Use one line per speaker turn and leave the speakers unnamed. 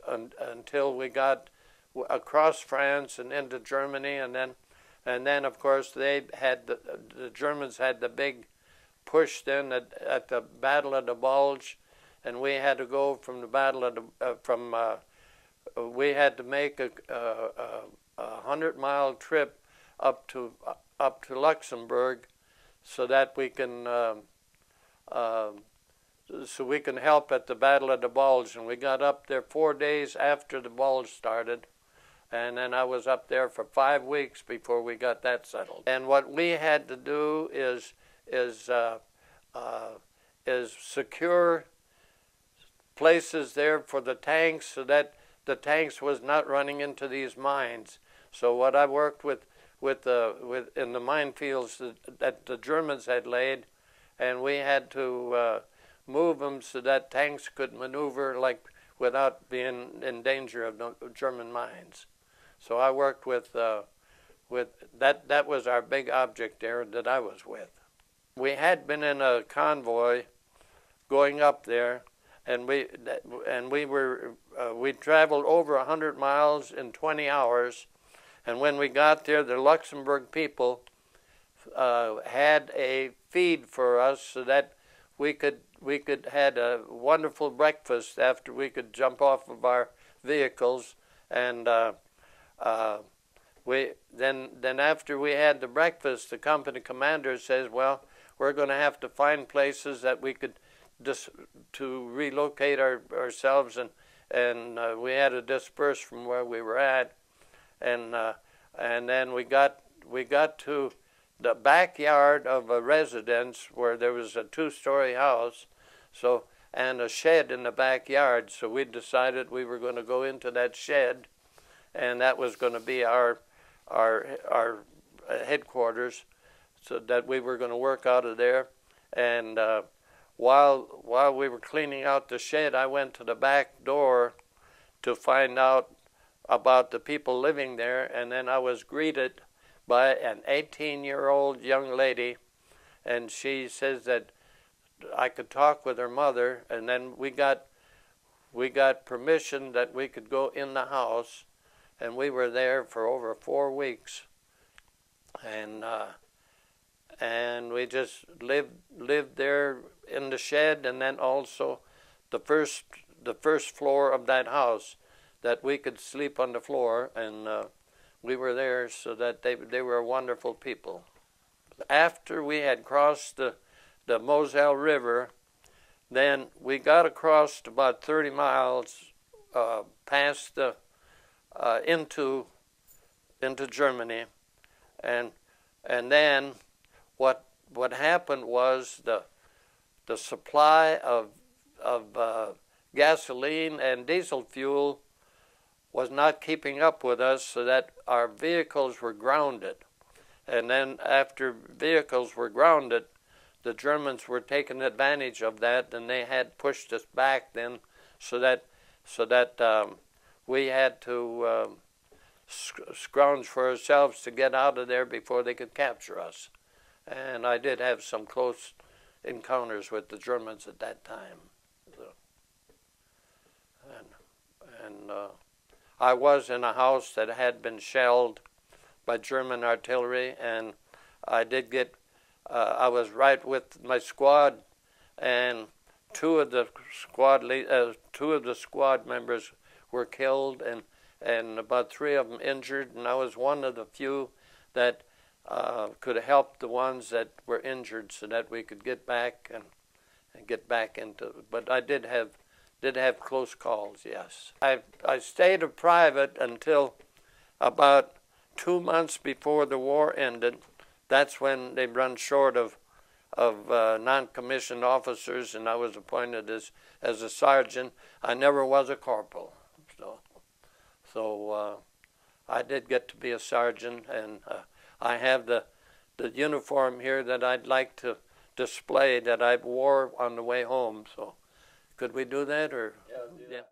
until we got across France and into Germany, and then of course they had the Germans had the big push then at the Battle of the Bulge, and we had to go from the Battle of the we had to make a 100-mile trip up to Luxembourg, so that we can help at the Battle of the Bulge. And we got up there 4 days after the Bulge started, and then I was up there for 5 weeks before we got that settled. And what we had to do is secure places there for the tanks, so that the tanks was not running into these mines. So what I worked with in the minefields that the Germans had laid, and we had to move them so that tanks could maneuver without being in danger of German mines. So I worked with that. That was our big object there that I was with. We had been in a convoy going up there, and we traveled over 100 miles in 20 hours. And when we got there, the Luxembourg people had a feed for us so that we could had a wonderful breakfast after we could jump off of our vehicles. And then after we had the breakfast, the company commander says, "Well, we're going to have to find places that we could to relocate ourselves, and we had to disperse from where we were at." And then we got to the backyard of a residence where there was a 2-story house, and a shed in the backyard. So we decided we were going to go into that shed, and that was going to be our headquarters, so that we were going to work out of there. And while we were cleaning out the shed, I went to the back door to find out about the people living there, and then I was greeted by an 18-year-old young lady, and she says that I could talk with her mother, and then we got permission that we could go in the house, and we were there for over 4 weeks, and we just lived there in the shed, and then also the first floor of that house, that we could sleep on the floor, and we were there so that they were wonderful people. After we had crossed the Moselle River, then we got across about 30 miles past into Germany, and then what happened was the supply of gasoline and diesel fuel was not keeping up with us, so that our vehicles were grounded. And then after vehicles were grounded, the Germans were taking advantage of that, and they had pushed us back then, so that we had to scrounge for ourselves to get out of there before they could capture us. And I did have some close encounters with the Germans at that time. I was in a house that had been shelled by German artillery, and I did get, I was right with my squad, and two of the squad members were killed, and about 3 of them injured, and I was one of the few that could help the ones that were injured, so that we could get back and get back into. But I did have close calls, yes. I stayed a private until about 2 months before the war ended. That's when they run short of non-commissioned officers, and I was appointed as a sergeant. I never was a corporal, so I did get to be a sergeant, and I have the uniform here that I'd like to display that I wore on the way home. So could we do that, or? Yeah.